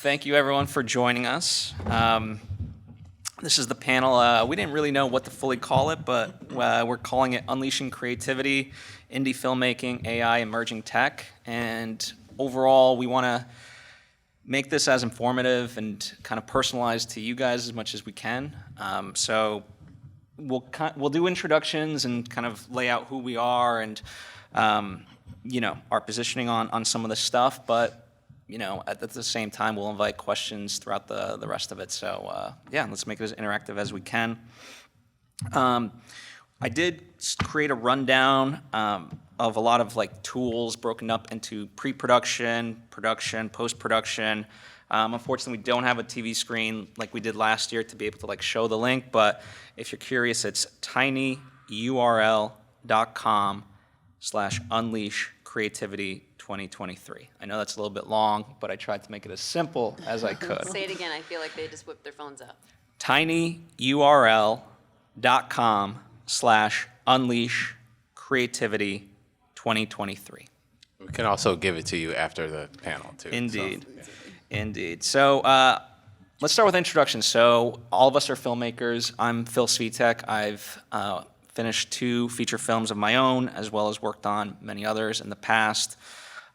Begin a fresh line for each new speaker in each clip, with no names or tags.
Thank you, everyone, for joining us. This is the panel. We didn't really know what to fully call it, but we're calling it Unleashing Creativity, Indie Filmmaking, AI, Emerging Tech. And overall, we want to make this as informative and kind of personalized to you guys as much as we can. So we'll do introductions and kind of lay out who we are and our positioning on some of this stuff. But at the same time, we'll invite questions throughout the rest of it. So let's make it as interactive as we can. I did create a rundown of a lot of tools broken up into pre-production, production, post-production. Unfortunately, we don't have a TV screen like we did last year to be able to show the link. But if you're curious, it's tinyurl.com/unleashcreativity2023. I know that's a little bit long, but I tried to make it as simple as I could.
Say it again. I feel like they just whipped their phones up.
tinyurl.com/unleashcreativity2023.
We can also give it to you after the panel, too.
Indeed. Indeed. So let's start with introductions. So all of us are filmmakers. I'm Phil Svitek. I've finished 2 feature films of my own, as well as worked on many others in the past.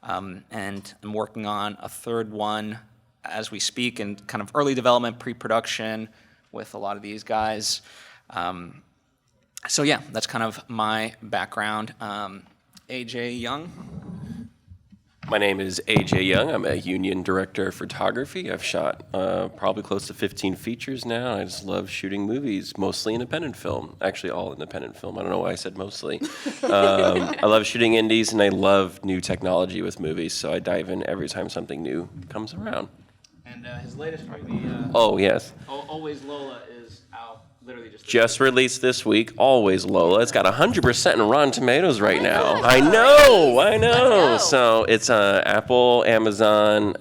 And I'm working on a 3rd one as we speak in kind of early development, pre-production with a lot of these guys. That's kind of my background. AJ Young.
My name is AJ Young. I'm a union director of photography. I've shot probably close to 15 features now. I just love shooting movies, mostly independent film. Actually, all independent film. I don't know why I said mostly. I love shooting indies, and I love new technology with movies, so I dive in every time something new comes around.
And his latest movie,
oh, yes.
Always Lola, is out literally
just released this week. Always Lola. It's got 100% in Rotten Tomatoes right now. I know. So it's Apple, Amazon,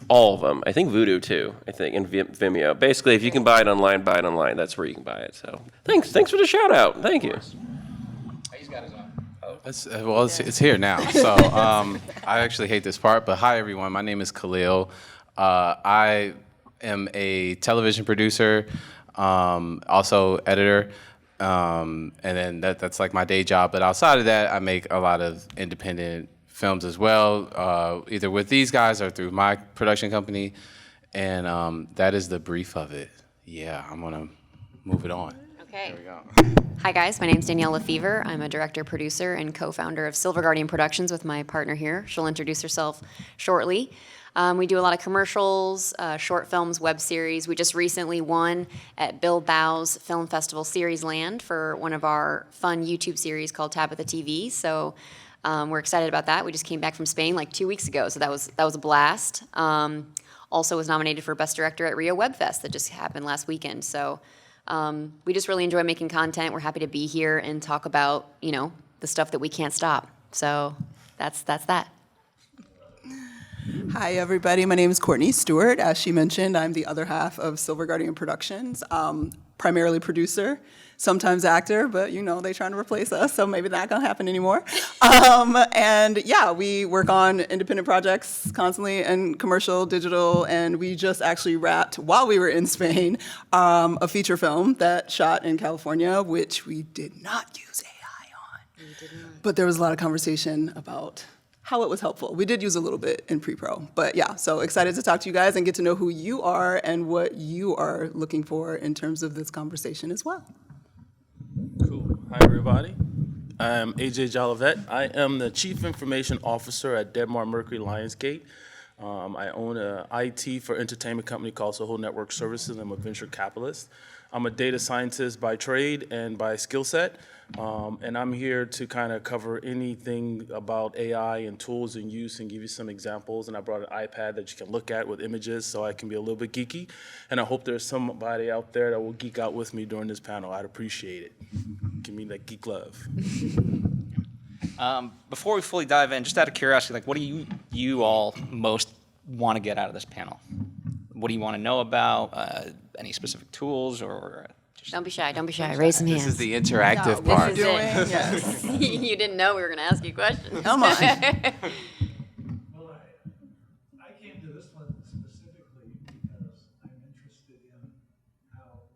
all of them. I think Vudu too. And Vimeo. Basically, if you can buy it online, buy it online. That's where you can buy it. So thanks for the shout out. Thank you.
He's got his own.
It's here now. So I actually hate this part, but hi everyone. My name is Khaliel. I am a television producer. Also editor, and then that's like my day job. But outside of that, I make a lot of independent films as well, either with these guys or through my production company. And that is the brief of it. Yeah, I'm gonna move it on.
Okay.
There we go.
Hi guys, my name's Danielle LeFever. I'm a director, producer, and co-founder of Silver Guardian Productions with my partner here. She'll introduce herself shortly. We do a lot of commercials, short films, web series. We just recently won at Bilbao's Film Festival Series Land for one of our fun YouTube series called Tabitha TV. So we're excited about that. We just came back from Spain 2 weeks ago, so that was a blast. Also was nominated for Best Director at Rio Web Fest that just happened last weekend. So we just really enjoy making content. We're happy to be here and talk about the stuff that we can't stop. So that's that.
Hi, everybody. My name is Courtney, Stewart. As she mentioned, I'm the other half of Silver Guardian Productions, primarily producer, sometimes actor, but they trying to replace us, so maybe that's not going to happen anymore. We work on independent projects constantly and commercial, digital, and we just actually wrapped, while we were in Spain, a feature film that shot in California, which we did not use AI on. We did not. But there was a lot of conversation about how it was helpful. We did use a little bit in pre-pro, but so excited to talk to you guys and get to know who you are and what you are looking for in terms of this conversation as well.
Cool. Hi, everybody. I'm AJ Jolivette. I am the Chief Information Officer at Deadmar Mercury Lionsgate. I own an IT for entertainment company called Soho Network Services. I'm a venture capitalist. I'm a data scientist by trade and by skill set. And I'm here to kind of cover anything about AI and tools and use and give you some examples. And I brought an iPad that you can look at with images so I can be a little bit geeky. And I hope there's somebody out there that will geek out with me during this panel. I'd appreciate it. Give me that geek love.
Before we fully dive in, just out of curiosity, what do you all most want to get out of this panel? What do you want to know about? Any specific tools or...
Don't be shy. Raise some hands.
This is the interactive part.
This is it. Yes. You didn't know we were going to ask you questions.
Come on.
Well, I came to this one specifically because I'm interested in how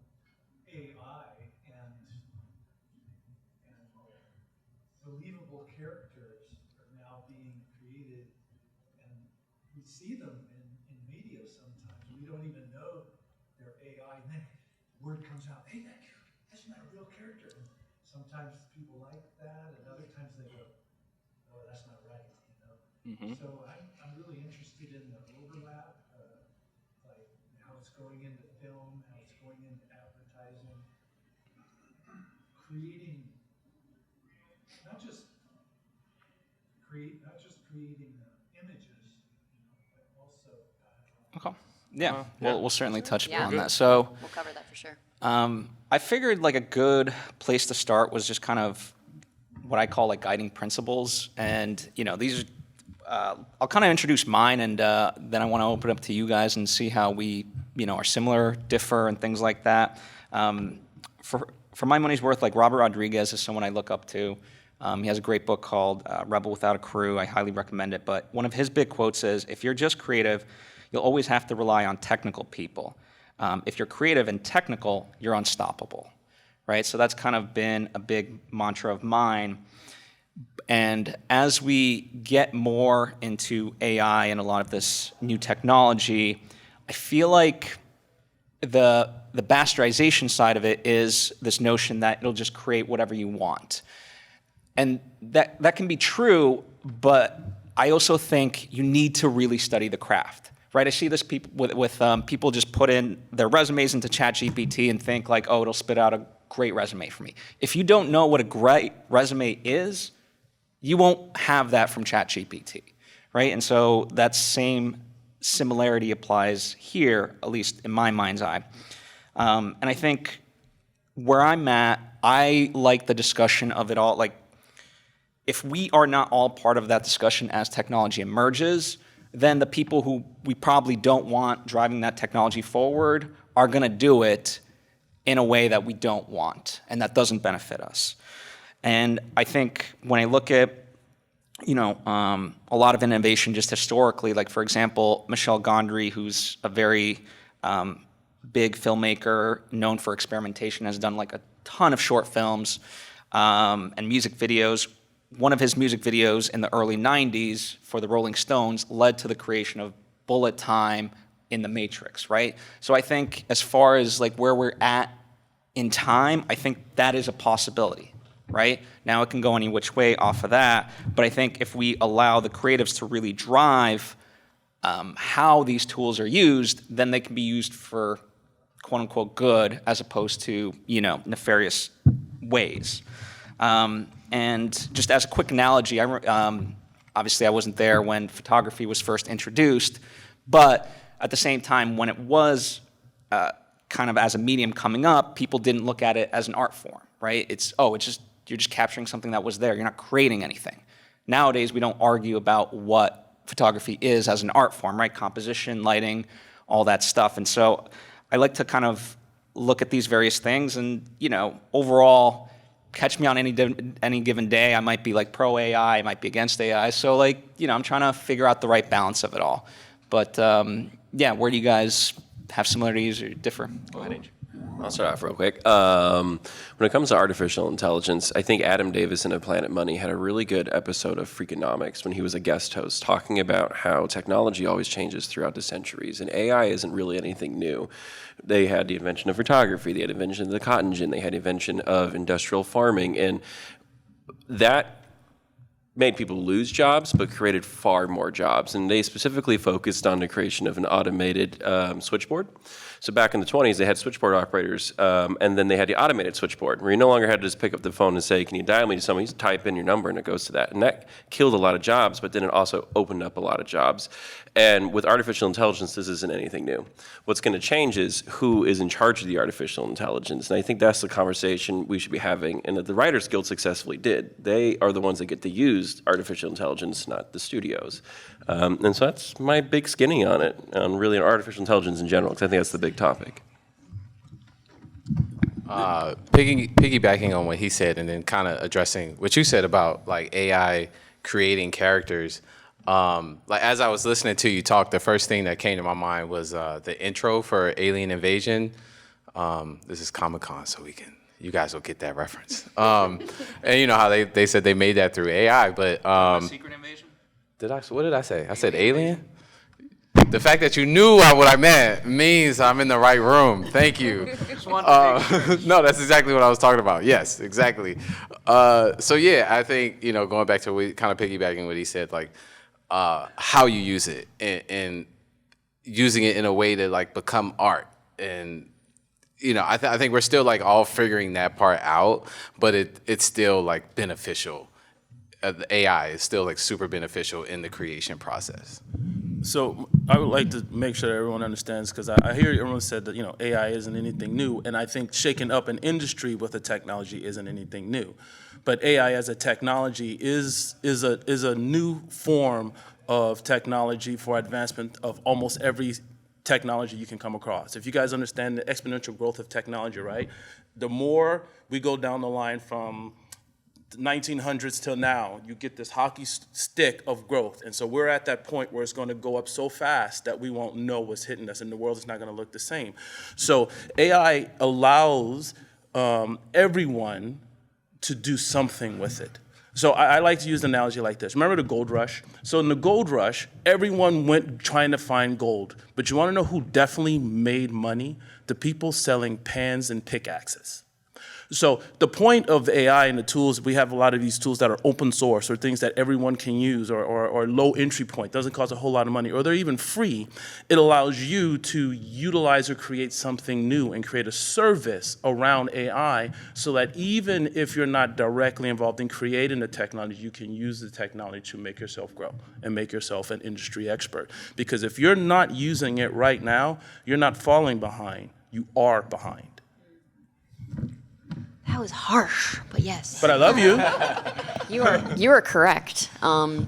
AI and believable characters are now being created, and we see them in media sometimes. We don't even know they're AI, and then word comes out, hey, that's not a real character. And sometimes people like that, and other times they go, oh, that's not right, you know? So I'm really interested in the overlap, like how it's going into film, how it's going into advertising, creating not just creating images, you know, but also.
Okay. Yeah, we'll certainly touch
Yeah.
upon that. So
We'll cover that for sure.
I figured like a good place to start was just kind of what I call like guiding principles, and these I'll kind of introduce mine, and then I want to open up to you guys and see how we are similar, differ, and things like that. For my money's worth, like Robert Rodriguez is someone I look up to. He has a great book called Rebel Without a Crew. I highly recommend it. But one of his big quotes is, if you're just creative, you'll always have to rely on technical people. If you're creative and technical, you're unstoppable, right? So that's kind of been a big mantra of mine. And as we get more into AI and a lot of this new technology, I feel like the bastardization side of it is this notion that it'll just create whatever you want. And that can be true, but I also think you need to really study the craft, right? I see this with people just put in their resumes into ChatGPT and think like, oh, it'll spit out a great resume for me. If you don't know what a great resume is, you won't have that from ChatGPT, right? And so that same similarity applies here, at least in my mind's eye. And I think where I'm at, I like the discussion of it all. Like, if we are not all part of that discussion as technology emerges, then the people who we probably don't want driving that technology forward are going to do it in a way that we don't want, and that doesn't benefit us. And I think when I look at a lot of innovation just historically, like for example, Michel Gondry, who's a very big filmmaker known for experimentation, has done like a ton of short films and music videos. One of his music videos in the early 90s for the Rolling Stones led to the creation of bullet time in The Matrix, right? So I think as far as like where we're at in time, I think that is a possibility, right? Now it can go any which way off of that, but I think if we allow the creatives to really drive how these tools are used, then they can be used for quote unquote good as opposed to, nefarious ways. And just as a quick analogy, obviously I wasn't there when photography was first introduced, but at the same time, when it was kind of as a medium coming up, people didn't look at it as an art form, right? You're just capturing something that was there. You're not creating anything. Nowadays, we don't argue about what photography is as an art form, right? Composition, lighting, all that stuff. And so I like to kind of look at these various things and, overall, catch me on any given day. I might be like pro AI, I might be against AI. So like, I'm trying to figure out the right balance of it all. But where do you guys have similarities or differ? Go ahead, Ange.
I'll start off real quick. When it comes to artificial intelligence, I think Adam Davison of Planet Money had a really good episode of Freakonomics when he was a guest host talking about how technology always changes throughout the centuries, and AI isn't really anything new. They had the invention of photography, they had the invention of the cotton gin, they had the invention of industrial farming, and that made people lose jobs, but created far more jobs. And they specifically focused on the creation of an automated switchboard. So back in the 20s, they had switchboard operators, and then they had the automated switchboard, where you no longer had to just pick up the phone and say, can you dial me to someone? You just type in your number, and it goes to that. And that killed a lot of jobs, but then it also opened up a lot of jobs. And with artificial intelligence, this isn't anything new. What's going to change is who is in charge of the artificial intelligence. And I think that's the conversation we should be having, and that the Writers Guild successfully did. They are the ones that get to use artificial intelligence, not the studios. And so that's my big skinny on it, on really artificial intelligence in general, because I think that's the big topic.
Piggybacking on what he said, and then kind of addressing what you said about like AI creating characters. Like as I was listening to you talk, the first thing that came to my mind was the intro for Alien Invasion. This is Comic-Con, so you guys will get that reference. And you know how they said they made that through AI, but
Secret Invasion?
what did I say? I said Alien? The fact that you knew what I meant means I'm in the right room. Thank you. No, that's exactly what I was talking about. Yes, exactly. So yeah, I think, going back to kind of piggybacking what he said, like how you use it and using it in a way to like become art. And, I think we're still like all figuring that part out, but it's still like beneficial. The AI is still like super beneficial in the creation process.
So I would like to make sure everyone understands, because I hear everyone said that AI isn't anything new, and I think shaking up an industry with a technology isn't anything new. But AI as a technology is a new form of technology for advancement of almost every technology you can come across. If you guys understand the exponential growth of technology, right? The more we go down the line from the 1900s till now, you get this hockey stick of growth. And so we're at that point where it's going to go up so fast that we won't know what's hitting us, and the world is not going to look the same. So AI allows everyone to do something with it. So I like to use an analogy like this. Remember the gold rush? So in the gold rush, everyone went trying to find gold. But you want to know who definitely made money? The people selling pans and pickaxes. So the point of AI and the tools, we have a lot of these tools that are open source or things that everyone can use, or low entry point, doesn't cost a whole lot of money, or they're even free. It allows you to utilize or create something new and create a service around AI so that even if you're not directly involved in creating the technology, you can use the technology to make yourself grow and make yourself an industry expert. Because if you're not using it right now, you're not falling behind, you are behind.
That was harsh, but yes.
But I love you.
You are correct. From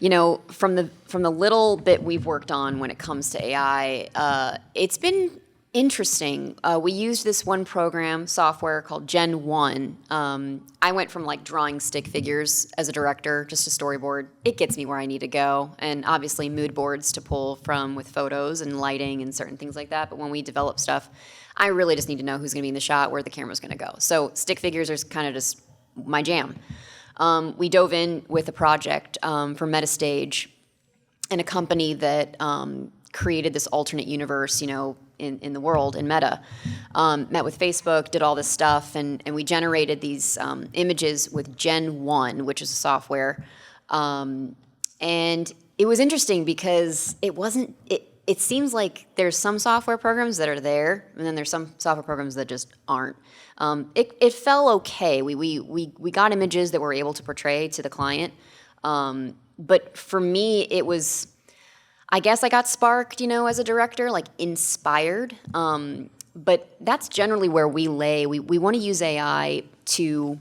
the little bit we've worked on when it comes to AI, it's been interesting. We used this one program, software called Gen 1. I went from like drawing stick figures as a director, just a storyboard. It gets me where I need to go, and obviously mood boards to pull from with photos and lighting and certain things like that. But when we develop stuff, I really just need to know who's going to be in the shot, where the camera's going to go. So stick figures are kind of just my jam. We dove in with a project for Metastage, and a company that created this alternate universe, in the world, in Meta. Met with Facebook, did all this stuff, and we generated these images with Gen 1, which is a software. And it was interesting because it seems like there's some software programs that are there, and then there's some software programs that just aren't. It fell okay. We got images that we're able to portray to the client. But for me, it was, I guess I got sparked, as a director, like inspired. But that's generally where we lay. We want to use AI to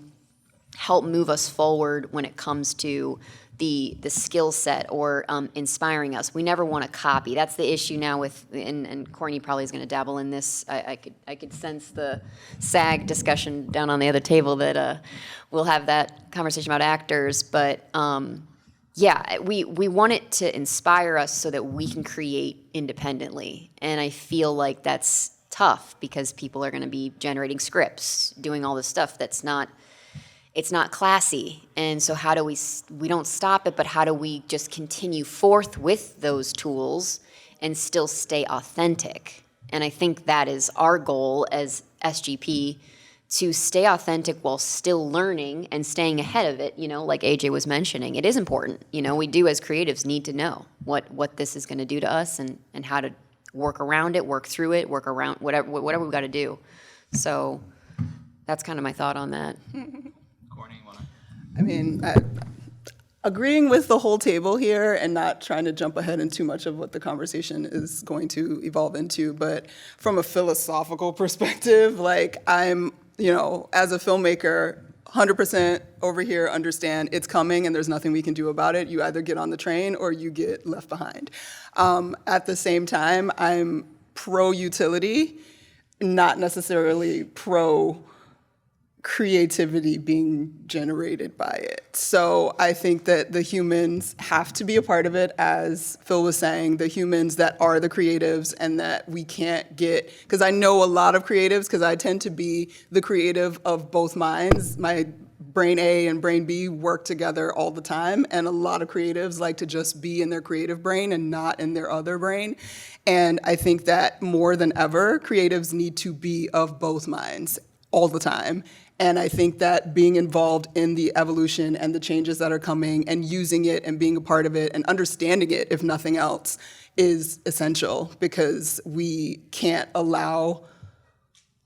help move us forward when it comes to the skill set or inspiring us. We never want to copy. That's the issue now with, and Courtney probably is going to dabble in this. I could sense the SAG discussion down on the other table that we'll have that conversation about actors. But we want it to inspire us so that we can create independently. And I feel like that's tough because people are going to be generating scripts, doing all this stuff that's not, it's not classy. And so how do we don't stop it, but how do we just continue forth with those tools and still stay authentic? And I think that is our goal as SGP, to stay authentic while still learning and staying ahead of it, like AJ was mentioning. It is important. We do as creatives need to know what this is going to do to us and how to work around it, work through it, work around whatever we've got to do. So that's kind of my thought on that.
Courtney, you want
I mean, agreeing with the whole table here and not trying to jump ahead in too much of what the conversation is going to evolve into, but from a philosophical perspective, like I'm, as a filmmaker, 100% over here understand it's coming and there's nothing we can do about it. You either get on the train or you get left behind. At the same time, I'm pro-utility, not necessarily pro creativity being generated by it. So I think that the humans have to be a part of it, as Phil was saying, the humans that are the creatives, and that we can't get, because I know a lot of creatives, because I tend to be the creative of both minds. My brain A and brain B work together all the time, and a lot of creatives like to just be in their creative brain and not in their other brain. And I think that more than ever, creatives need to be of both minds all the time. And I think that being involved in the evolution and the changes that are coming and using it and being a part of it and understanding it, if nothing else, is essential, because we can't allow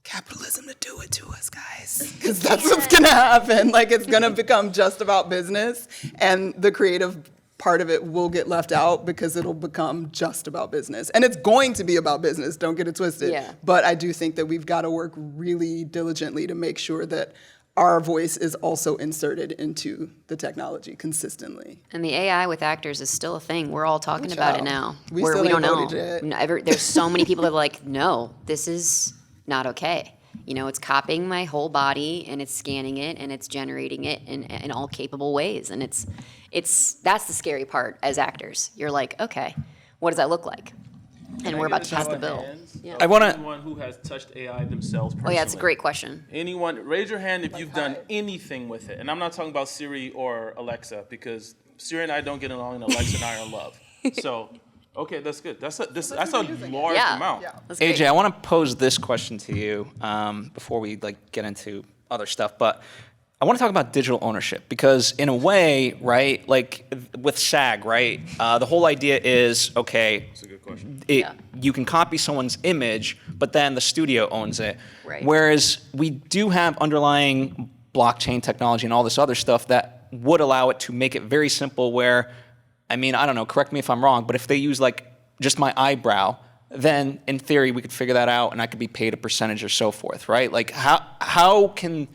capitalism to do it to us, guys, because that's what's going to happen. Like, it's going to become just about business, and the creative part of it will get left out because it'll become just about business. And it's going to be about business, don't get it twisted.
Yeah.
But I do think that we've got to work really diligently to make sure that our voice is also inserted into the technology consistently.
And the AI with actors is still a thing. We're all talking
Oh,
about it
child.
now.
We
where
still
we don't
ain't
know.
voted yet.
There's so many people that are like, no, this is not okay. You know, it's copying my whole body, and it's scanning it, and it's generating it in all capable ways. And that's the scary part as actors. You're like, okay, what does that look like? And we're about to pass the bill. Yeah.
I wanna-
Anyone who has touched AI themselves personally.
Oh yeah, it's a great question.
Anyone, raise your hand if you've done anything with it. And I'm not talking about Siri or Alexa, because Siri and I don't get along, and Alexa and I are in love. So, okay, that's good. That's a large
Yeah.
amount.
That's great.
AJ, I want to pose this question to you before we get into other stuff, but I want to talk about digital ownership, because in a way, right, like with SAG, right, the whole idea is, okay,
That's a good question.
you can copy someone's image, but then the studio owns it.
Right.
Whereas we do have underlying blockchain technology and all this other stuff that would allow it to make it very simple where, I mean, I don't know, correct me if I'm wrong, but if they use like just my eyebrow, then in theory we could figure that out and I could be paid a percentage or so forth, right? Like how can,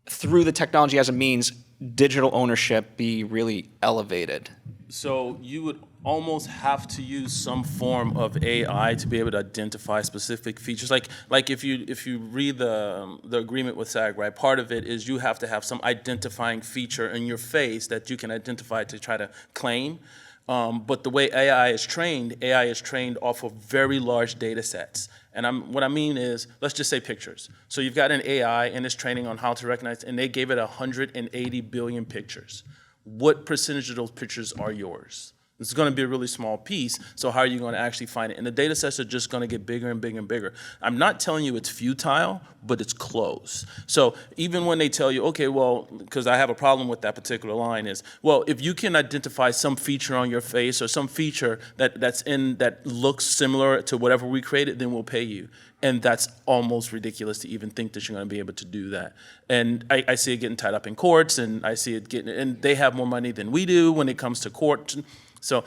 through the technology as a means, digital ownership be really elevated?
So you would almost have to use some form of AI to be able to identify specific features. Like if you read the agreement with SAG, right? Part of it is you have to have some identifying feature in your face that you can identify to try to claim. But the way AI is trained off of very large data sets. And what I mean is, let's just say pictures. So you've got an AI and it's training on how to recognize, and they gave it 180 billion pictures. What percentage of those pictures are yours? It's going to be a really small piece, so how are you going to actually find it? And the data sets are just going to get bigger and bigger and bigger. I'm not telling you it's futile, but it's close. So even when they tell you, okay, well, because I have a problem with that particular line is, well, if you can identify some feature on your face or some feature that looks similar to whatever we created, then we'll pay you. And that's almost ridiculous to even think that you're going to be able to do that. And I see it getting tied up in courts, and I see it getting, and they have more money than we do when it comes to court. So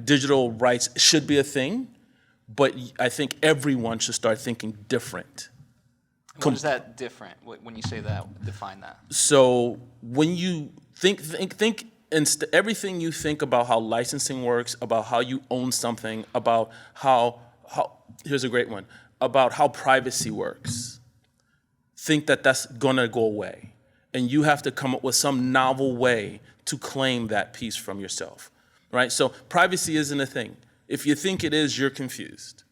digital rights should be a thing, but I think everyone should start thinking different.
What is that different when you say that? Define that.
So when you think everything you think about how licensing works, about how you own something, about how here's a great one, about how privacy works. Think that that's gonna go away. And you have to come up with some novel way to claim that piece from yourself, right? So privacy isn't a thing. If you think it is, you're confused.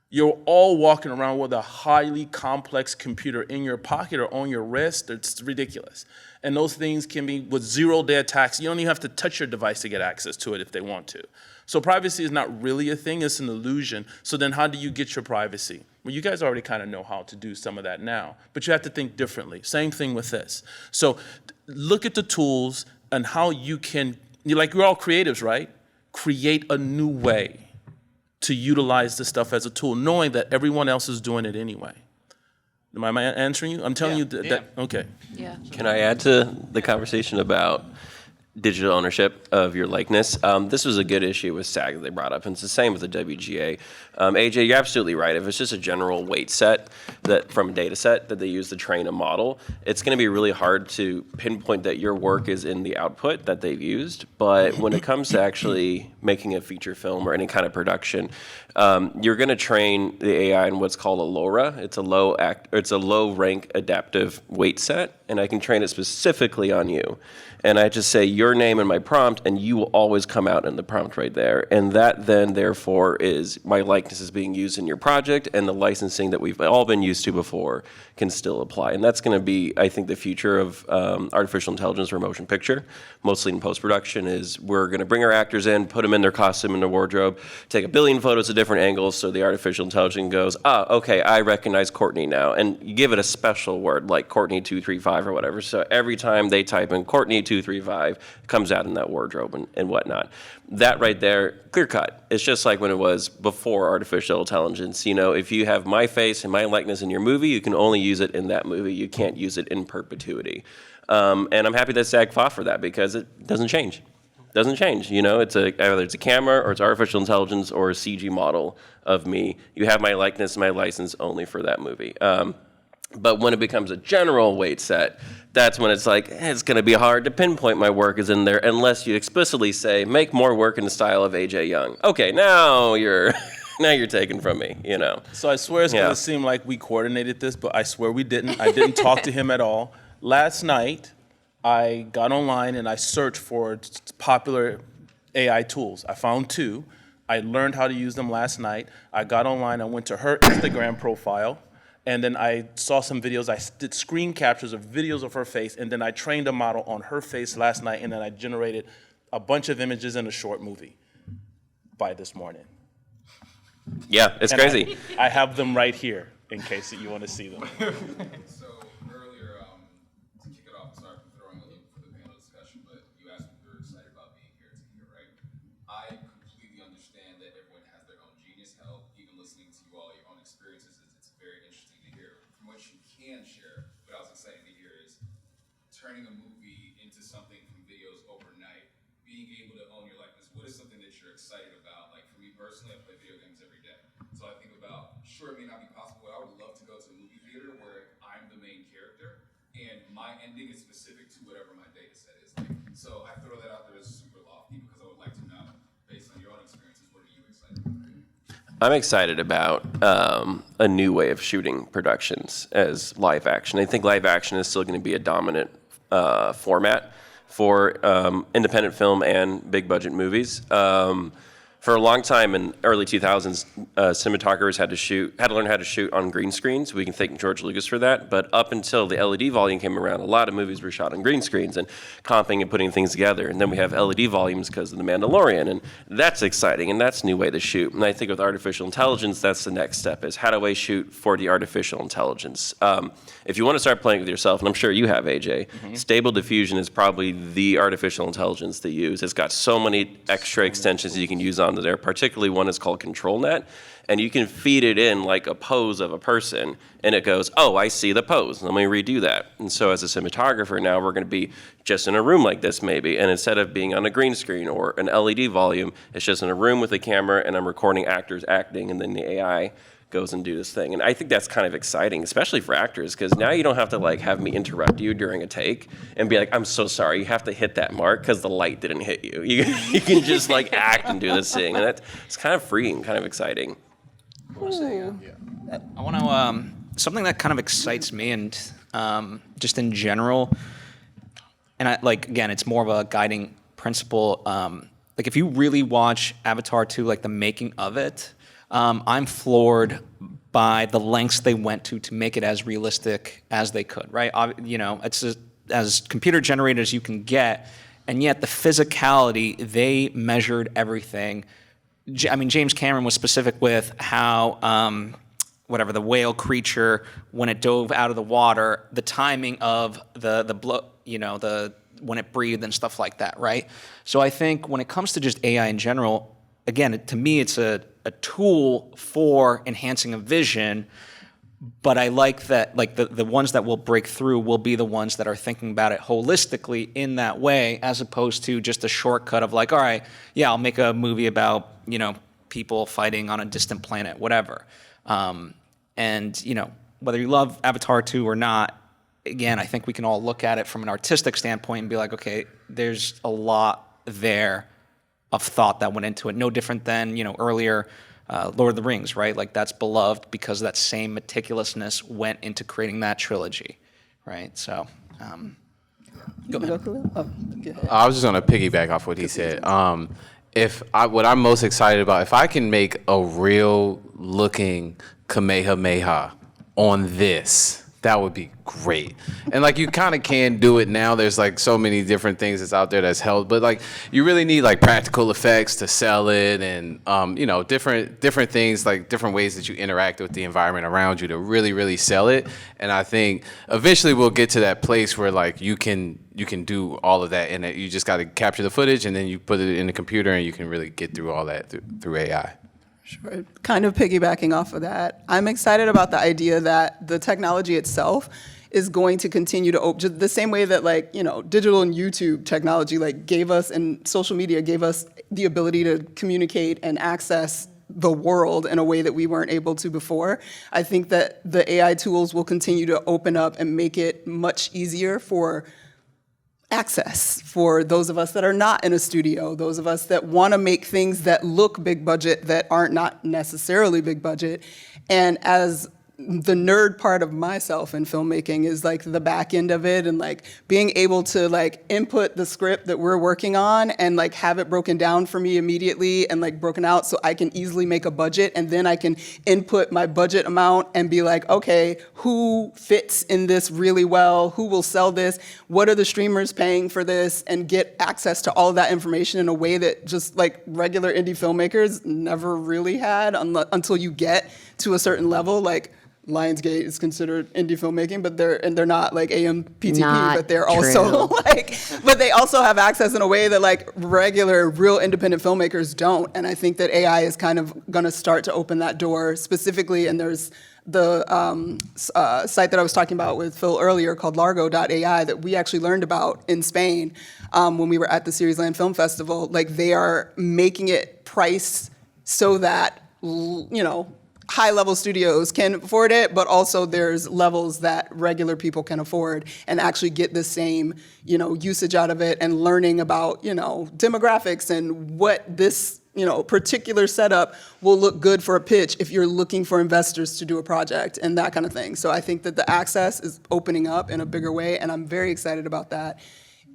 You're all walking around with a highly complex computer in your pocket or on your wrist. It's ridiculous. And those things can be with 0-day attacks. You don't even have to touch your device to get access to it if they want to. So privacy is not really a thing, it's an illusion. So then how do you get your privacy? Well, you guys already kind of know how to do some of that now, but you have to think differently. Same thing with this. So look at the tools and how you can, you're all creatives, right? Create a new way to utilize this stuff as a tool, knowing that everyone else is doing it anyway. Am I answering you? I'm telling you that, okay.
Yeah.
Can I add to the conversation about digital ownership of your likeness. This was a good issue with SAG that they brought up, and it's the same with the WGA. AJ, you're absolutely right. If it's just a general weight set that from a data set that they use to train a model, it's going to be really hard to pinpoint that your work is in the output that they've used. But when it comes to actually making a feature film or any kind of production, you're going to train the AI in what's called a LoRa. It's a low rank adaptive weight set, and I can train it specifically on you. And I just say your name in my prompt, and you will always come out in the prompt right there. And that then, therefore, is my likeness is being used in your project, and the licensing that we've all been used to before can still apply. And that's going to be, I think, the future of artificial intelligence for motion picture, mostly in post-production, is we're going to bring our actors in, put them in their costume and their wardrobe, take a billion photos at different angles, so the artificial intelligence goes, okay, I recognize Courtney now. And you give it a special word, like Courtney 235 or whatever. So every time they type in Courtney 235, it comes out in that wardrobe and whatnot. That right there, clear cut. It's just like when it was before artificial intelligence. You know, if you have my face and my likeness in your movie, you can only use it in that movie. You can't use it in perpetuity. And I'm happy that SAG fought for that because it doesn't change. Doesn't change. You know, either it's a camera or it's artificial intelligence or a CG model of me. You have my likeness and my license only for that movie. But when it becomes a general weight set, that's when it's like, it's going to be hard to pinpoint my work is in there unless you explicitly say, make more work in the style of AJ Young. Okay, now you're taken from me, you know.
So I swear it's going to seem like we coordinated this, but I swear we didn't. I didn't talk to him at all. Last night, I got online and I searched for popular AI tools. I found 2. I learned how to use them last night. I got online, I went to her Instagram profile, and then I saw some videos. I did screen captures of videos of her face, and then I trained a model on her face last night, and then I generated a bunch of images in a short movie by this morning.
Yeah, it's crazy.
I have them right here in case you want to see them.
So earlier, to kick it off, sorry for throwing a loop for the panel discussion, but you asked me if we were excited about being here today, right? I completely understand that everyone has their own genius. Hell, even listening to you all, your own experiences, it's very interesting to hear. From what you can share, what I was excited to hear is turning a movie into something from videos overnight, being able to own your likeness. What is something that you're excited about? Like for me personally, I play video games every day. So I think about, sure, it may not be possible, but I would love to go to a movie theater where I'm the main character and my ending is specific to whatever my data set is. Like, so I throw that out there as super lofty because I would like to know, based on your own experiences, what are you excited about?
I'm excited about a new way of shooting productions as live action. I think live action is still going to be a dominant format for independent film and big budget movies. For a long time in early 2000s, cinematographers had to learn how to shoot on green screens. We can thank George Lucas for that. But up until the LED volume came around, a lot of movies were shot on green screens and comping and putting things together. And then we have LED volumes because of The Mandalorian, and that's exciting, and that's a new way to shoot. And I think with artificial intelligence, that's the next step, is how do I shoot for the artificial intelligence? If you want to start playing with yourself, and I'm sure you have, AJ, Stable Diffusion is probably the artificial intelligence to use. It's got so many extra extensions you can use on there, particularly one is called ControlNet, and you can feed it in like a pose of a person, and it goes, oh, I see the pose, let me redo that. And so as a cinematographer now, we're going to be just in a room like this maybe, and instead of being on a green screen or an LED volume, it's just in a room with a camera, and I'm recording actors acting, and then the AI goes and do this thing. And I think that's kind of exciting, especially for actors, because now you don't have to like have me interrupt you during a take and be like, I'm so sorry, you have to hit that mark because the light didn't hit you. You can just like act and do this thing. And it's kind of freeing, kind of exciting.
I want to, something that kind of excites me and just in general, and again, it's more of a guiding principle. Like if you really watch Avatar 2, like the making of it, I'm floored by the lengths they went to make it as realistic as they could, right? You know, it's as computer generated as you can get, and yet the physicality, they measured everything. I mean, James Cameron was specific with how, the whale creature, when it dove out of the water, the timing of the blow, when it breathed and stuff like that, right? So I think when it comes to just AI in general, again, to me, it's a tool for enhancing a vision, But I like that, like the ones that will break through will be the ones that are thinking about it holistically in that way, as opposed to just a shortcut of like, all right, yeah, I'll make a movie about, people fighting on a distant planet, whatever. And, whether you love Avatar 2 or not, again, I think we can all look at it from an artistic standpoint and be like, okay, there's a lot there of thought that went into it. No different than, earlier Lord of the Rings, right? Like that's beloved because that same meticulousness went into creating that trilogy, right? So, go ahead.
I was just going to piggyback off what he said. What I'm most excited about, if I can make a real looking Kamehameha on this, that would be great. And like you kind of can do it now. There's like so many different things that's out there that's held, but like you really need like practical effects to sell it, and different things, like different ways that you interact with the environment around you to really sell it. And I think eventually we'll get to that place where like you can do all of that, and you just got to capture the footage and then you put it in the computer and you can really get through all that through AI.
Sure. Kind of piggybacking off of that, I'm excited about the idea that the technology itself is going to continue to open, the same way that like, digital and YouTube technology like gave us, and social media gave us the ability to communicate and access the world in a way that we weren't able to before. I think that the AI tools will continue to open up and make it much easier for access for those of us that are not in a studio, those of us that want to make things that look big budget that aren't not necessarily big budget. And as the nerd part of myself in filmmaking is like the back end of it, and like being able to like input the script that we're working on and like have it broken down for me immediately and like broken out so I can easily make a budget, and then I can input my budget amount and be like, okay, who fits in this really well? Who will sell this? What are the streamers paying for this? And get access to all of that information in a way that just like regular indie filmmakers never really had until you get to a certain level. Like Lionsgate is considered indie filmmaking, but they're not like AMPTP, but they're also but they also have access in a way that like regular, real independent filmmakers don't. And I think that AI is kind of going to start to open that door specifically. And there's the site that I was talking about with Phil earlier called Largo.ai that we actually learned about in Spain when we were at the Seriesland Film Festival. Like they are making it priced so that, high-level studios can afford it, but also there's levels that regular people can afford and actually get the same, usage out of it, and learning about, demographics and what this, particular setup will look good for a pitch if you're looking for investors to do a project and that kind of thing. So I think that the access is opening up in a bigger way, and I'm very excited about that.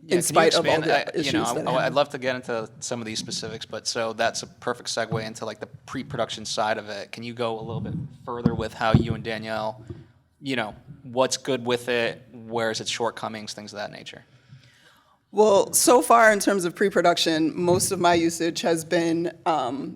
In spite of all the issues that
I'd love to get into some of these specifics, but so that's a perfect segue into like the pre-production side of it. Can you go a little bit further with how you and Danielle, what's good with it, where's its shortcomings, things of that nature?
Well, so far in terms of pre-production, most of my usage has been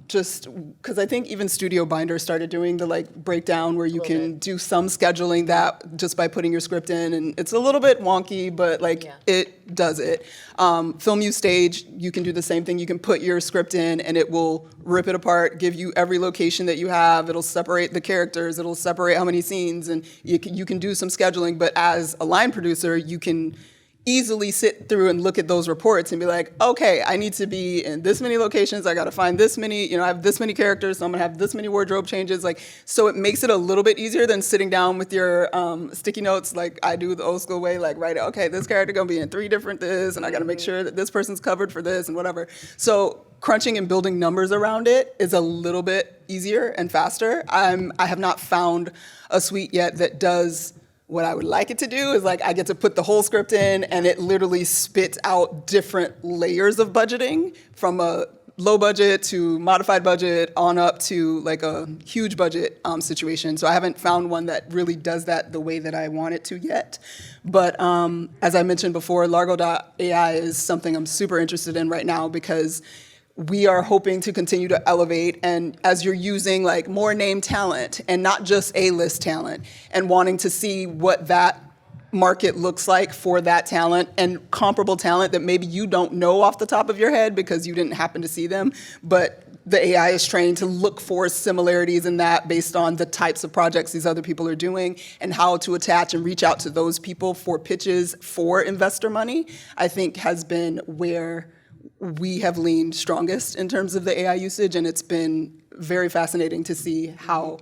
just because I think even Studio Binder started doing the like breakdown where you can do some scheduling that just by putting your script in, and it's a little bit wonky, but like it does it. Film You Stage, you can do the same thing. You can put your script in and it will rip it apart, give you every location that you have. It'll separate the characters. It'll separate how many scenes, and you can do some scheduling. But as a line producer, you can easily sit through and look at those reports and be like, okay, I need to be in this many locations. I got to find this many, I have this many characters, so I'm going to have this many wardrobe changes. Like, so it makes it a little bit easier than sitting down with your sticky notes like I do the old school way, like, right, okay, this character going to be in 3 different this, and I got to make sure that this person's covered for this and whatever. So crunching and building numbers around it is a little bit easier and faster. I have not found a suite yet that does what I would like it to do. Is like I get to put the whole script in and it literally spits out different layers of budgeting, from a low budget to modified budget on up to like a huge budget situation. So I haven't found one that really does that the way that I want it to yet. But as I mentioned before, Largo.ai is something I'm super interested in right now, because we are hoping to continue to elevate, and as you're using like more name talent and not just A-list talent, and wanting to see what that market looks like for that talent and comparable talent that maybe you don't know off the top of your head because you didn't happen to see them, but the AI is trained to look for similarities in that based on the types of projects these other people are doing and how to attach and reach out to those people for pitches for investor money, I think has been where we have leaned strongest in terms of the AI usage, and it's been very fascinating to see how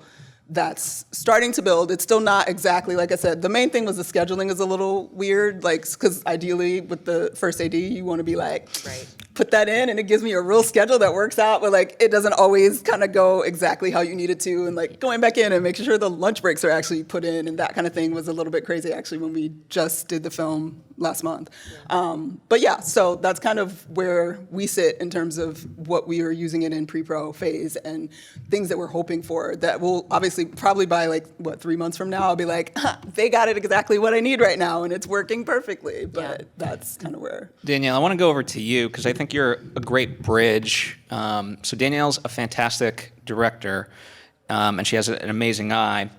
that's starting to build. It's still not exactly, like I said, the main thing was the scheduling is a little weird, like, because ideally with the first AD, you want to be like, put that in and it gives me a real schedule that works out, but like it doesn't always kind of go exactly how you need it to, and like going back in and making sure the lunch breaks are actually put in and that kind of thing was a little bit crazy actually when we just did the film last month. But yeah, so that's kind of where we sit in terms of what we are using it in pre-pro phase and things that we're hoping for that will obviously probably by like, 3 months from now, I'll be like, they got it exactly what I need right now and it's working perfectly. But that's kind of where.
Danielle, I want to go over to you because I think you're a great bridge. So Danielle's a fantastic director and she has an amazing eye.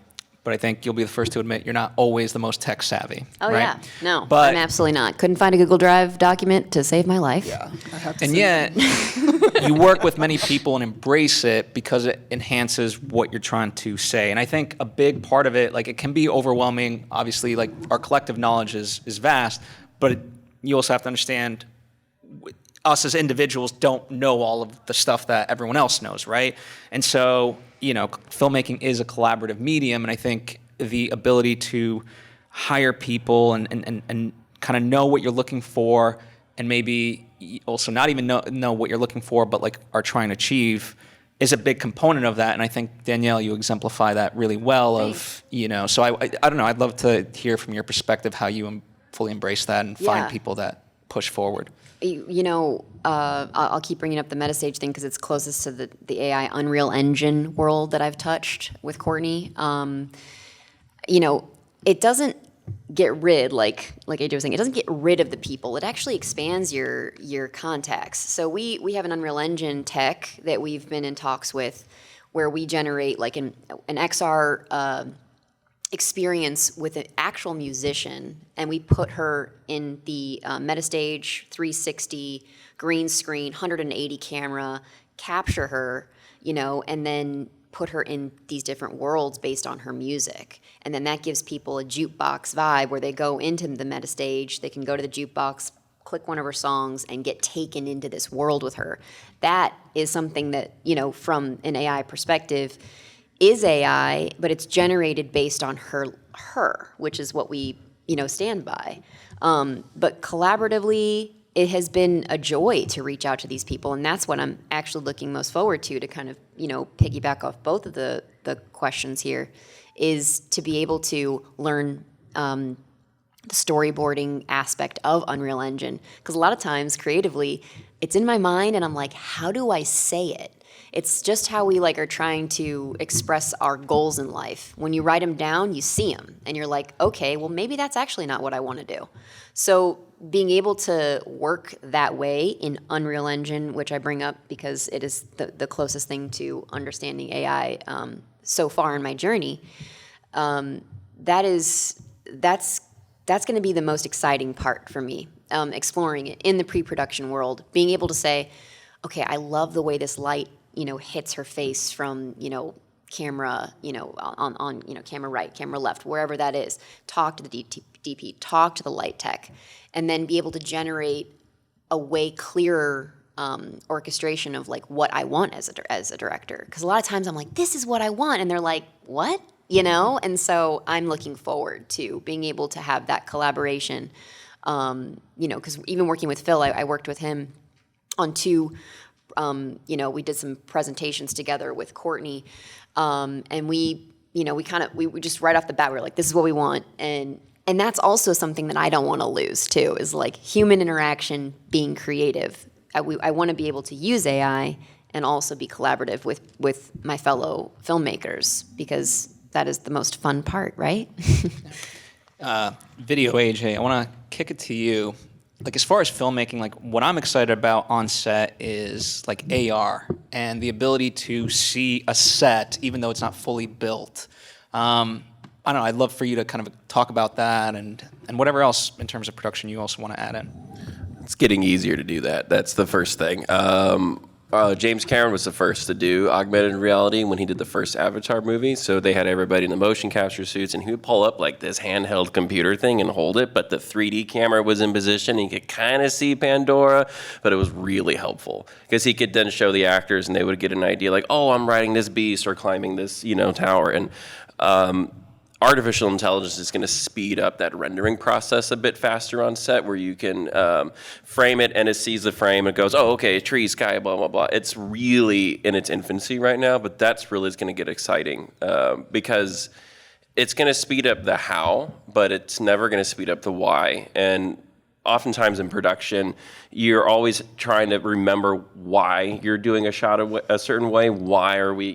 But I think you'll be the first to admit you're not always the most tech savvy.
Oh,
right?
yeah. No,
but,
I'm absolutely not. Couldn't find a Google Drive document to save my life.
Yeah, I have to
And
say
yet, you work with many people and embrace it because it enhances what you're trying to say. And I think a big part of it, like it can be overwhelming. Obviously, like our collective knowledge is vast, but you also have to understand us as individuals don't know all of the stuff that everyone else knows, right? And so, filmmaking is a collaborative medium, and I think the ability to hire people and kind of know what you're looking for, and maybe also not even know what you're looking for, but like are trying to achieve, is a big component of that. And I think Danielle, you exemplify that really well. So I don't know. I'd love to hear from your perspective how you fully embrace that and find people that push forward.
I'll keep bringing up the Metastage thing because it's closest to the AI Unreal Engine world that I've touched with Courtney. It doesn't get rid, like AJ was saying, it doesn't get rid of the people. It actually expands your contacts. So we have an Unreal Engine tech that we've been in talks with where we generate like an XR experience with an actual musician, and we put her in the Metastage 360 green screen 180 camera, capture her, and then put her in these different worlds based on her music. And then that gives people a jukebox vibe where they go into the Metastage, they can go to the jukebox, click one of her songs, and get taken into this world with her. That is something that, from an AI perspective, is AI, but it's generated based on her, which is what we, stand by. But collaboratively, it has been a joy to reach out to these people, and that's what I'm actually looking most forward to kind of, piggyback off both of the questions here, is to be able to learn the storyboarding aspect of Unreal Engine. Because a lot of times, creatively, it's in my mind, and I'm like, how do I say it? It's just how we are trying to express our goals in life. When you write them down, you see them, and you're like, okay, well, maybe that's actually not what I want to do. So being able to work that way in Unreal Engine, which I bring up because it is the closest thing to understanding AI so far in my journey, that's going to be the most exciting part for me, exploring it in the pre-production world, being able to say, okay, I love the way this light hits her face from, camera, on camera right, camera left, wherever that is. Talk to the DP, talk to the light tech, and then be able to generate a way clearer orchestration of what I want as a director. Because a lot of times I'm like, this is what I want, and they're like, what? And so I'm looking forward to being able to have that collaboration. Because even working with Phil, I worked with him on two. We did some presentations together with Courtney, and we just right off the bat we were like, this is what we want, and that's also something that I don't want to lose too, is human interaction, being creative. I want to be able to use AI and also be collaborative with my fellow filmmakers, because that is the most fun part, right?
Video AJ, I want to kick it to you. As far as filmmaking, what I'm excited about on set is AR and the ability to see a set even though it's not fully built. I don't know, I'd love for you to kind of talk about that and whatever else in terms of production you also want to add in.
It's getting easier to do that. That's the first thing. James Cameron was the first to do augmented reality when he did the first Avatar movie. So they had everybody in the motion capture suits, and he would pull up like this handheld computer thing and hold it, but the 3D camera was in position, and you could kind of see Pandora, but it was really helpful because he could then show the actors, and they would get an idea like, oh, I'm riding this beast or climbing this, tower. And artificial intelligence is going to speed up that rendering process a bit faster on set, where you can frame it and it sees the frame and goes, oh, okay, tree, sky, blah, blah, blah. It's really in its infancy right now, but that's really going to get exciting because it's going to speed up the how, but it's never going to speed up the why. And oftentimes in production, you're always trying to remember why you're doing a shot a certain way. Why are we,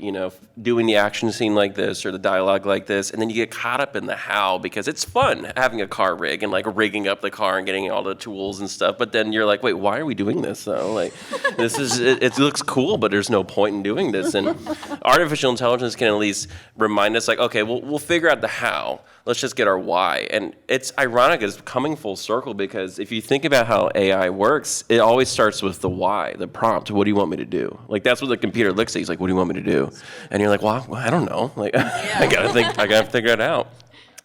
doing the action scene like this or the dialogue like this? And then you get caught up in the how because it's fun having a car rig and like rigging up the car and getting all the tools and stuff. But then you're like, wait, why are we doing this though? Like, it looks cool, but there's no point in doing this. And artificial intelligence can at least remind us like, okay, we'll figure out the how. Let's just get our why. And it's ironic, it's coming full circle because if you think about how AI works, it always starts with the why, the prompt. What do you want me to do? Like that's what the computer looks at. He's like, what do you want me to do? And you're like, well, I don't know. Like I gotta figure it out.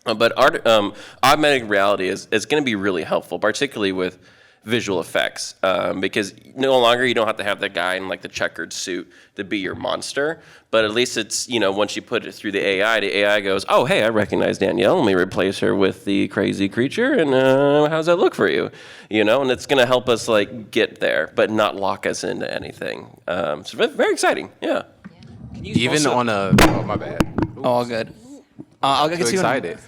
But augmented reality is going to be really helpful, particularly with visual effects, because no longer you don't have to have that guy in like the checkered suit to be your monster, but at least it's, once you put it through the AI goes, oh, hey, I recognize Danielle, let me replace her with the crazy creature, and how's that look for you? And it's going to help us like get there, but not lock us into anything. So very exciting, yeah.
Even on a, oh, my bad.
Oh, all good. I'll get
Too
to
excited.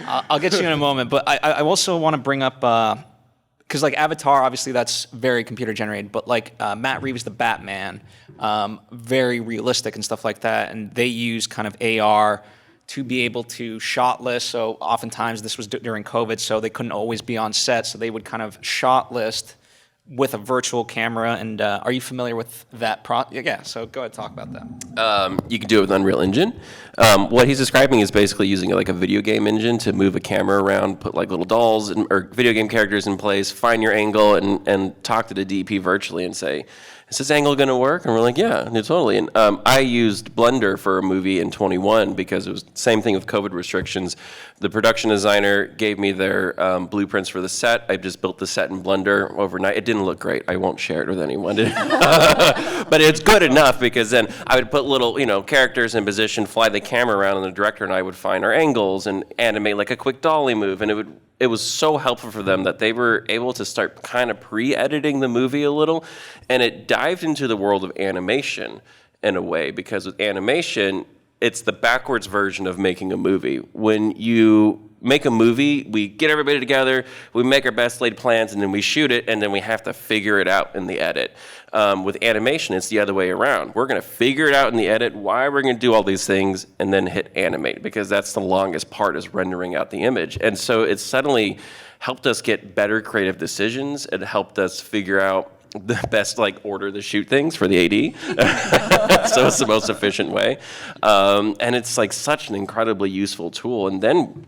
I'll get to you in a moment, but I also want to bring up, because like Avatar, obviously that's very computer generated, but like Matt Reeves' The Batman, very realistic and stuff like that, and they use kind of AR to be able to shot list. So oftentimes this was during COVID, so they couldn't always be on set, so they would kind of shot list with a virtual camera. And are you familiar with that? Yeah, so go ahead, talk about that.
You can do it with Unreal Engine. What he's describing is basically using like a video game engine to move a camera around, put like little dolls or video game characters in place, find your angle, and talk to the DP virtually and say, is this angle going to work? And we're like, yeah, totally. And I used Blender for a movie in 21 because it was the same thing with COVID restrictions. The production designer gave me their blueprints for the set. I just built the set in Blender overnight. It didn't look great. I won't share it with anyone. But it's good enough because then I would put little, characters in position, fly the camera around, and the director and I would find our angles and animate like a quick dolly move. And it was so helpful for them that they were able to start kind of pre-editing the movie a little, and it dived into the world of animation in a way, because with animation, it's the backwards version of making a movie. When you make a movie, we get everybody together, we make our best laid plans, and then we shoot it, and then we have to figure it out in the edit. With animation, it's the other way around. We're going to figure it out in the edit, why we're going to do all these things, and then hit animate, because that's the longest part, is rendering out the image. And so it suddenly helped us get better creative decisions. It helped us figure out the best order to shoot things for the AD. So it's the most efficient way. And it's such an incredibly useful tool. And then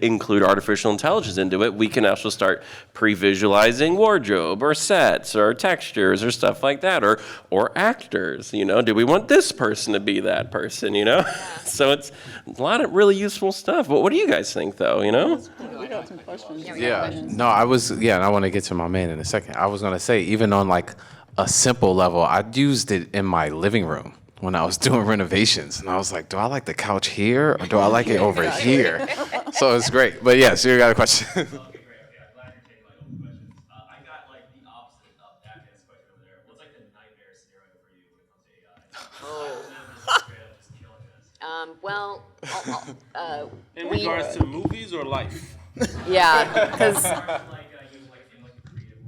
include artificial intelligence into it, we can also start pre-visualizing wardrobe or sets or textures or stuff like that, or actors. Do we want this person to be that person? So it's a lot of really useful stuff. What do you guys think, though?
We got some questions.
Yeah, no, and I want to get to my man in a second. I was gonna say, even on a simple level, I used it in my living room when I was doing renovations, and I was like, do I like the couch here or do I like it over here? So it's great. But yeah, so you got a question.
Okay, great. Okay, I'm glad you're taking all the questions. I got the opposite of that guy's question over there. What's the nightmare scenario for you when it comes to AI? Just killing us.
In regards to movies or life?
Yeah, because
In a creative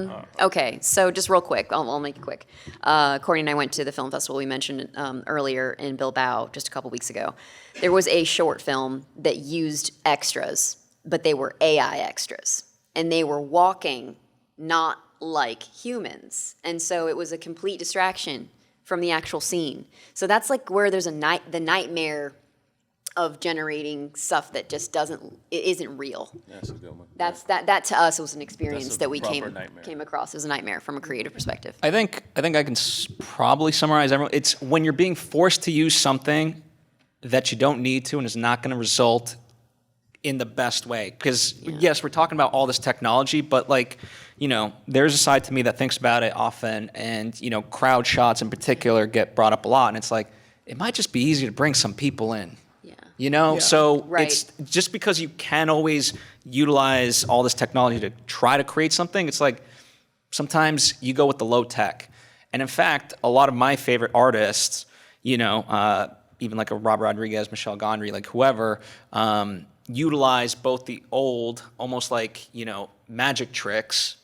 world.
okay, so just real quick, I'll make it quick. Courtney and I went to the film festival we mentioned earlier in Bilbao just a couple weeks ago. There was a short film that used extras, but they were AI extras, and they were walking not like humans, and so it was a complete distraction from the actual scene. So that's where there's the nightmare of generating stuff that just isn't real.
That's a good one.
That to us was an experience
That's a
that we
proper nightmare.
came across as a nightmare from a creative perspective.
I think I can probably summarize everyone. It's when you're being forced to use something that you don't need to and is not going to result in the best way. Because yes, we're talking about all this technology, but like, there's a side to me that thinks about it often, and crowd shots in particular get brought up a lot, and it's like it might just be easier to bring some people in. So
Right.
it's just because you can always utilize all this technology to try to create something, it's like sometimes you go with the low tech. And in fact, a lot of my favorite artists, even like a Rob Rodriguez, Michel Gondry, like whoever, utilize both the old, almost like, magic tricks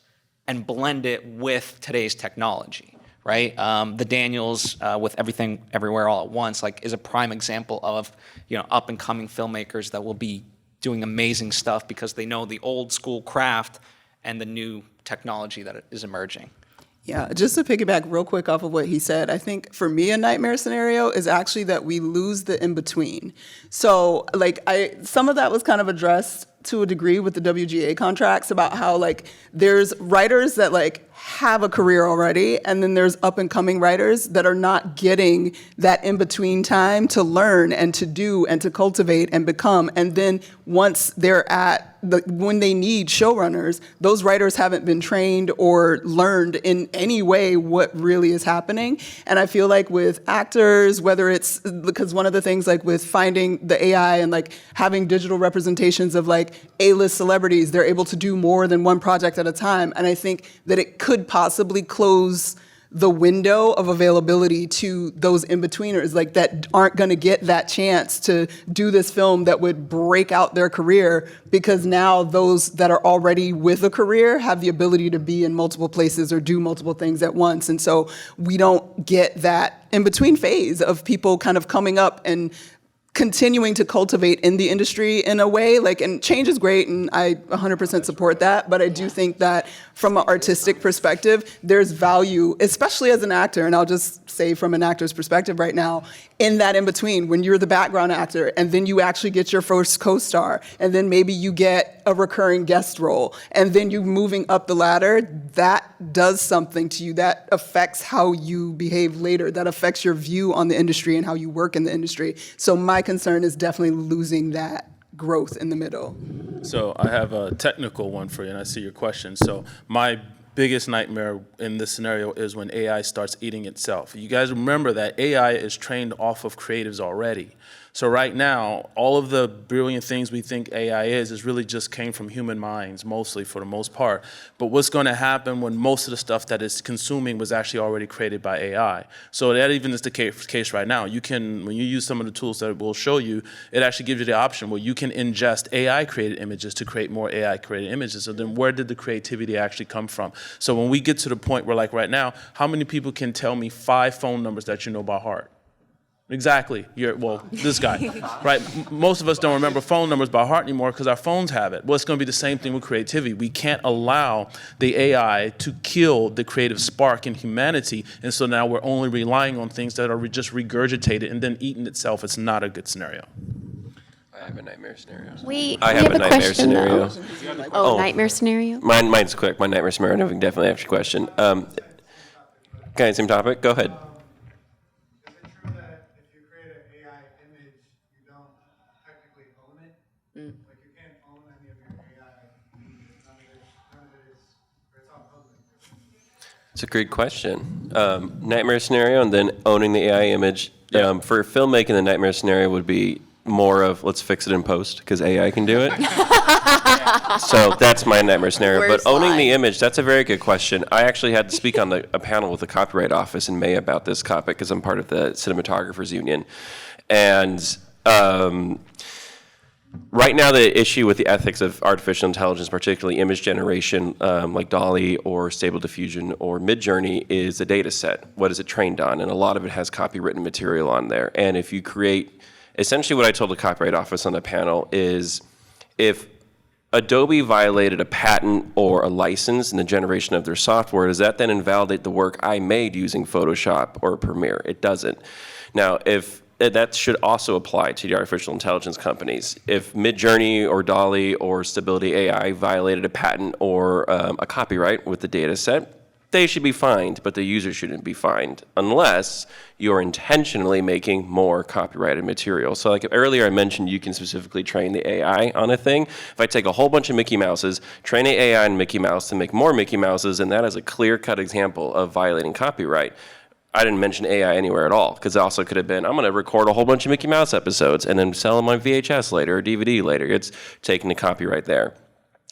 and blend it with today's technology. Right, the Daniels with Everything Everywhere All at Once is a prime example of up and coming filmmakers that will be doing amazing stuff because they know the old school craft and the new technology that is emerging.
Yeah, just to piggyback real quick off of what he said, I think for me a nightmare scenario is actually that we lose the in-between. So some of that was kind of addressed to a degree with the WGA contracts about how there's writers that have a career already, and then there's up and coming writers that are not getting that in between time to learn and to do and to cultivate and become. And then once they're when they need showrunners, those writers haven't been trained or learned in any way what really is happening. And I feel like with actors, whether it's because one of the things with finding the AI and having digital representations of A-list celebrities, they're able to do more than one project at a time. And I think that it could possibly close the window of availability to those in-betweeners that aren't going to get that chance to do this film that would break out their career, because now those that are already with a career have the ability to be in multiple places or do multiple things at once. And so we don't get that in-between phase of people kind of coming up and continuing to cultivate in the industry in a way, and change is great, and I 100% support that, but I do think that from an artistic perspective, there's value, especially as an actor, and I'll just say from an actor's perspective right now, in that in-between, when you're the background actor, and then you actually get your first co-star, and then maybe you get a recurring guest role, and then you moving up the ladder, that does something to you. That affects how you behave later. That affects your view on the industry and how you work in the industry. So my concern is definitely losing that growth in the middle.
So I have a technical one for you, and I see your question. So my biggest nightmare in this scenario is when AI starts eating itself. You guys remember that AI is trained off of creatives already. So right now, all of the brilliant things we think AI is really just came from human minds, mostly, for the most part. But what's going to happen when most of the stuff that it's consuming was actually already created by AI? So that even is the case right now. You can, when you use some of the tools that we'll show you, it actually gives you the option where you can ingest AI-created images to create more AI-created images. So then where did the creativity actually come from? So when we get to the point where, right now, how many people can tell me 5 phone numbers that you know by heart? Exactly. This guy, right? Most of us don't remember phone numbers by heart anymore because our phones have it. Well, it's going to be the same thing with creativity. We can't allow the AI to kill the creative spark in humanity, and so now we're only relying on things that are just regurgitated and then eaten itself. It's not a good scenario.
I have a nightmare scenario.
I
have a nightmare
question,
scenario.
though. Oh, nightmare scenario?
Mine's quick. My nightmare scenario. I can definitely ask you a question. Okay, same topic. Go ahead. It's a great question. Nightmare scenario and then owning the AI image. For filmmaking, the nightmare scenario would be more of let's fix it in post because AI can do it. So that's my nightmare scenario.
Worst
But owning
lie.
the image, that's a very good question. I actually had to speak on a panel with the Copyright Office in May about this topic because I'm part of the Cinematographers Union. And right now, the issue with the ethics of artificial intelligence, particularly image generation, like DALL-E or Stable Diffusion or Midjourney, is the data set. What is it trained on? And a lot of it has copywritten material on there. And if you create, essentially what I told the Copyright Office on the panel is if Adobe violated a patent or a license in the generation of their software, does that then invalidate the work I made using Photoshop or Premiere? It doesn't. Now, if that should also apply to the artificial intelligence companies. If Midjourney or DALL-E or Stability AI violated a patent or a copyright with the data set, they should be fined, but the user shouldn't be fined unless you're intentionally making more copyrighted material. So like earlier I mentioned you can specifically train the AI on a thing. If I take a whole bunch of Mickey Mouses, train the AI on Mickey Mouse to make more Mickey Mouses, and that is a clear-cut example of violating copyright. I didn't mention AI anywhere at all, because it also could have been, I'm going to record a whole bunch of Mickey Mouse episodes and then sell them on VHS later or DVD later. It's taking the copyright there.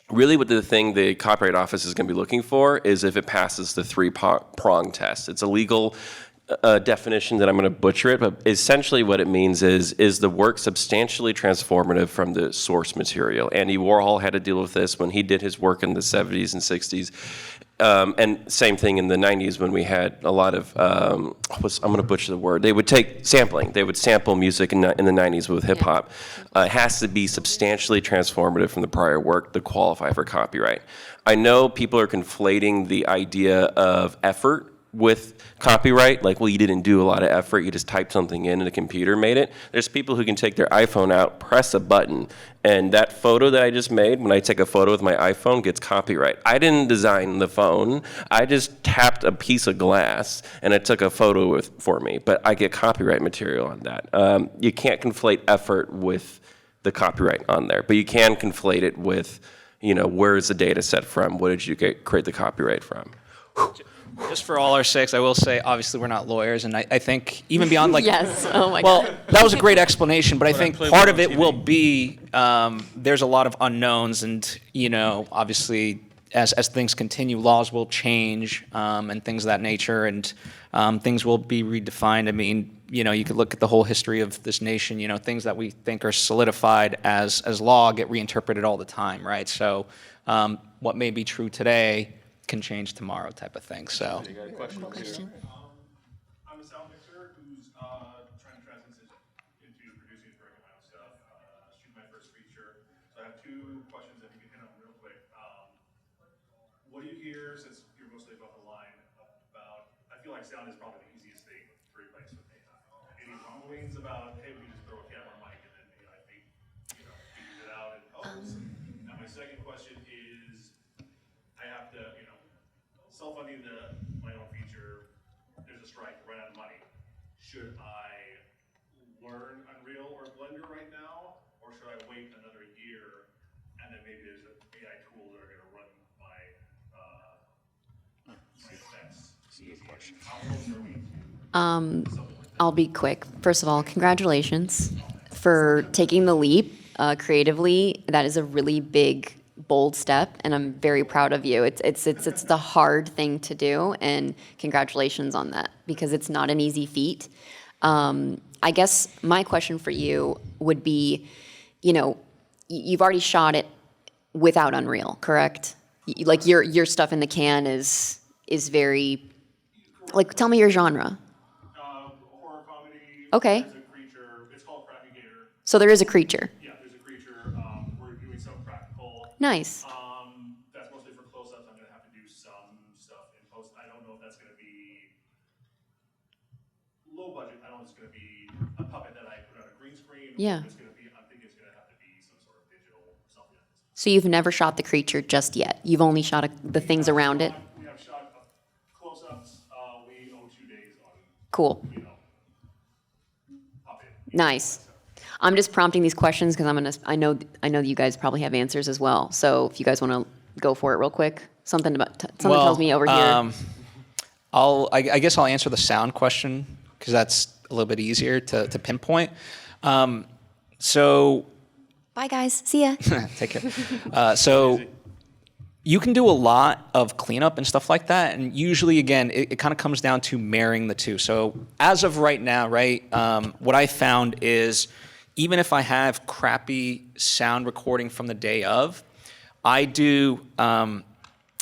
Really what the thing the Copyright Office is going to be looking for is if it passes the three-prong test. It's a legal definition that I'm going to butcher it, but essentially what it means is the work substantially transformative from the source material. Andy Warhol had to deal with this when he did his work in the 70s and 60s. And same thing in the 90s when we had a lot of, I'm going to butcher the word, they would take sampling. They would sample music in the 90s with hip hop. It has to be substantially transformative from the prior work to qualify for copyright. I know people are conflating the idea of effort with copyright, like, well, you didn't do a lot of effort, you just typed something in and the computer made it. There's people who can take their iPhone out, press a button, and that photo that I just made, when I take a photo with my iPhone, gets copyright. I didn't design the phone, I just tapped a piece of glass and it took a photo for me, but I get copyright material on that. You can't conflate effort with the copyright on there, but you can conflate it with, you know, where is the data set from, what did you create the copyright from?
Just for all our sakes, I will say, obviously, we're not lawyers, and I think even beyond, like...
Yes, oh my
well,
God.
that was a great explanation, but I think
play
part
with
of it
TV.
will be, there's a lot of unknowns, and, you know, obviously, as things continue, laws will change, and things of that nature, and things will be redefined. I mean, you know, you could look at the whole history of this nation, you know, things that we think are solidified as law get reinterpreted all the time, right? So what may be true today can change tomorrow, type of thing. So.
I'm a sound mixer who's trying to transition into producing and directing my own stuff, shoot my first feature. So I have two questions that you can hit on real quick. What do you hear, since you're mostly above the line, about, I feel like sound is probably the easiest thing to replace with AI. Any rumblings about, hey, we can just throw a camera mic and then AI figures it out and post? And my second question is, I have to, self-funding my own feature, there's a strike, run out of money. Should I learn Unreal or Blender right now, or should I wait another year and then maybe there's AI tools that are going to run my effects easier? How close are we to something like that?
I'll be quick. First of all, congratulations for taking the leap creatively. That is a really big, bold step, and I'm very proud of you. It's the hard thing to do, and congratulations on that, because it's not an easy feat. I guess my question for you would be, you know, you've already shot it without Unreal, correct? Like your stuff in the can is very, like, tell me your genre.
Horror comedy.
Okay.
There's a creature. It's called Crackigator.
So there is a creature.
Yeah, there's a creature. We're doing some practical.
Nice.
That's mostly for close-ups. I'm going to have to do some stuff in post. I don't know if that's going to be low budget. I don't know if it's going to be a puppet that I put on a green screen.
Yeah.
It's going to be, I think it's going to have to be some sort of digital something.
So you've never shot the creature just yet. You've only shot the things around it.
We have shot close-ups. We owe 2 days on,
Cool.
puppet.
Nice. I'm just prompting these questions because I know you guys probably have answers as well. So if you guys want to go for it real quick, something tells me over here.
I guess I'll answer the sound question because that's a little bit easier to pinpoint. So
Bye guys. See ya.
take care. So you can do a lot of cleanup and stuff like that, and usually, again, it kind of comes down to marrying the two. So as of right now, right, what I found is even if I have crappy sound recording from the day of, I do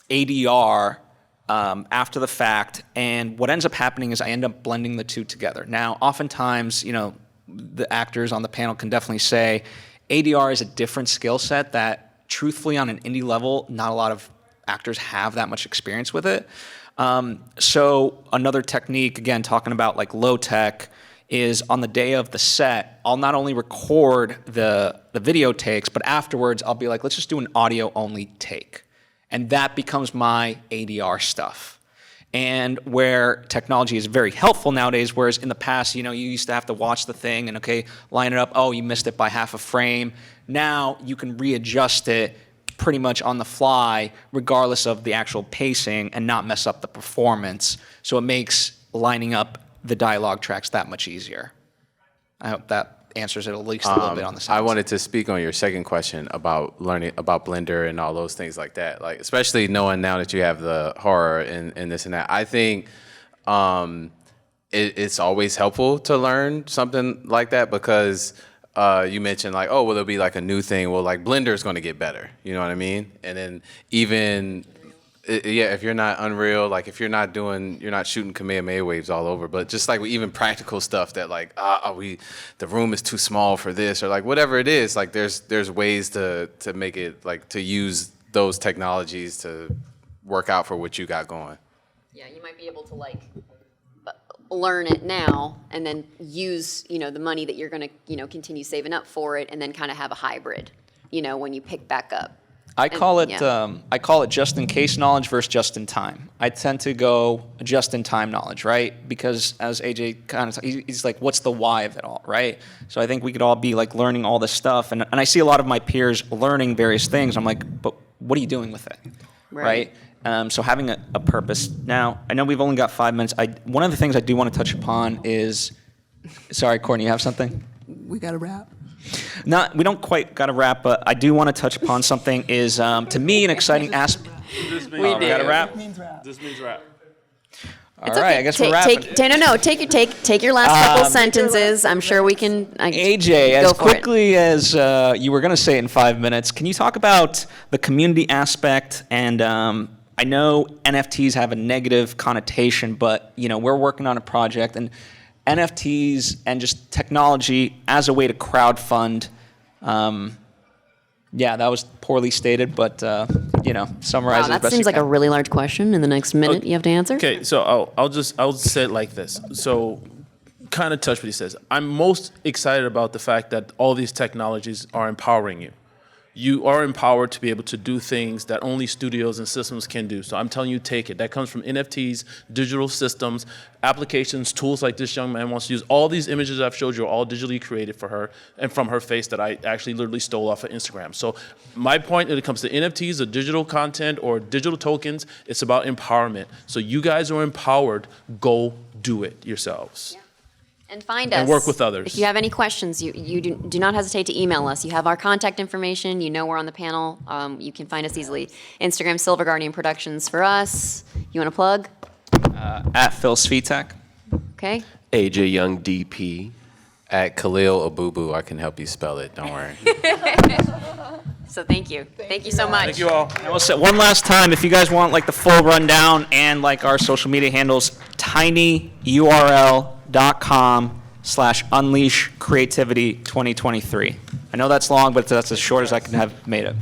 ADR after the fact, and what ends up happening is I end up blending the two together. Now, oftentimes, you know, the actors on the panel can definitely say ADR is a different skill set that, truthfully, on an indie level, not a lot of actors have that much experience with it. So another technique, again, talking about like low tech, is on the day of the set, I'll not only record the video takes, but afterwards I'll be like, let's just do an audio only take. And that becomes my ADR stuff. And where technology is very helpful nowadays, whereas in the past, you used to have to watch the thing and, okay, line it up, oh, you missed it by half a frame. Now you can readjust it pretty much on the fly, regardless of the actual pacing, and not mess up the performance. So it makes lining up the dialogue tracks that much easier. I hope that answers it at least a little bit on the side.
I wanted to speak on your second question about learning about Blender and all those things like that. Like, especially knowing now that you have the horror and this and that. I think it's always helpful to learn something like that because you mentioned like, oh, well, there'll be like a new thing. Well, like Blender is going to get better. You know what I mean? And then even if you're not Unreal, like if you're not shooting Kamehameha waves all over, but just like even practical stuff that like, the room is too small for this, or like whatever it is, like there's ways to make it, like to use those technologies to work out for what you got going.
Yeah, you might be able to like learn it now and then use, the money that you're going to, continue saving up for it and then kind of have a hybrid, when you pick back up.
I call it just in case knowledge versus just in time. I tend to go just in time knowledge, right? Because as AJ kind of, he's like, what's the why of it all, right? So I think we could all be like learning all this stuff, and I see a lot of my peers learning various things. I'm like, but what are you doing with it, right? So having a purpose. Now I know we've only got 5 minutes. One of the things I do want to touch upon is, sorry, Courtney, you have something?
We got to wrap.
We don't quite got to wrap, but I do want to touch upon something is, to me, an exciting aspect. Got to wrap?
This means wrap.
All right, I guess we're wrapping.
Take your last couple sentences. I'm sure we can.
AJ, as quickly as you were going to say it in 5 minutes, can you talk about the community aspect? And I know NFTs have a negative connotation, but we're working on a project, and NFTs and just technology as a way to crowdfund. Yeah, that was poorly stated, but summarizes.
Wow, that seems like a really large question. In the next minute, you have to answer.
Okay, so I'll say it like this. So, kind of touch what he says. I'm most excited about the fact that all these technologies are empowering you. You are empowered to be able to do things that only studios and systems can do. So I'm telling you, take it. That comes from NFTs, digital systems, applications, tools like this young man wants to use. All these images I've showed you are all digitally created for her and from her face that I actually literally stole off of Instagram. So my point when it comes to NFTs or digital content or digital tokens, it's about empowerment. So you guys are empowered. Go do it yourselves.
Yeah. And find us.
And work with others.
If you have any questions, you do not hesitate to email us. You have our contact information. We're on the panel. You can find us easily. Instagram, Silver Guardian Productions for us. You want to plug?
At Phil Svitek.
Okay.
AJ Young DP.
At Khaliel Abubu, I can help you spell it. Don't worry.
So thank you. Thank you so much.
Thank you all.
I will say one last time, if you guys want like the full rundown and like our social media handles, tinyurl.com/unleashcreativity2023. I know that's long, but that's as short as I can have made it.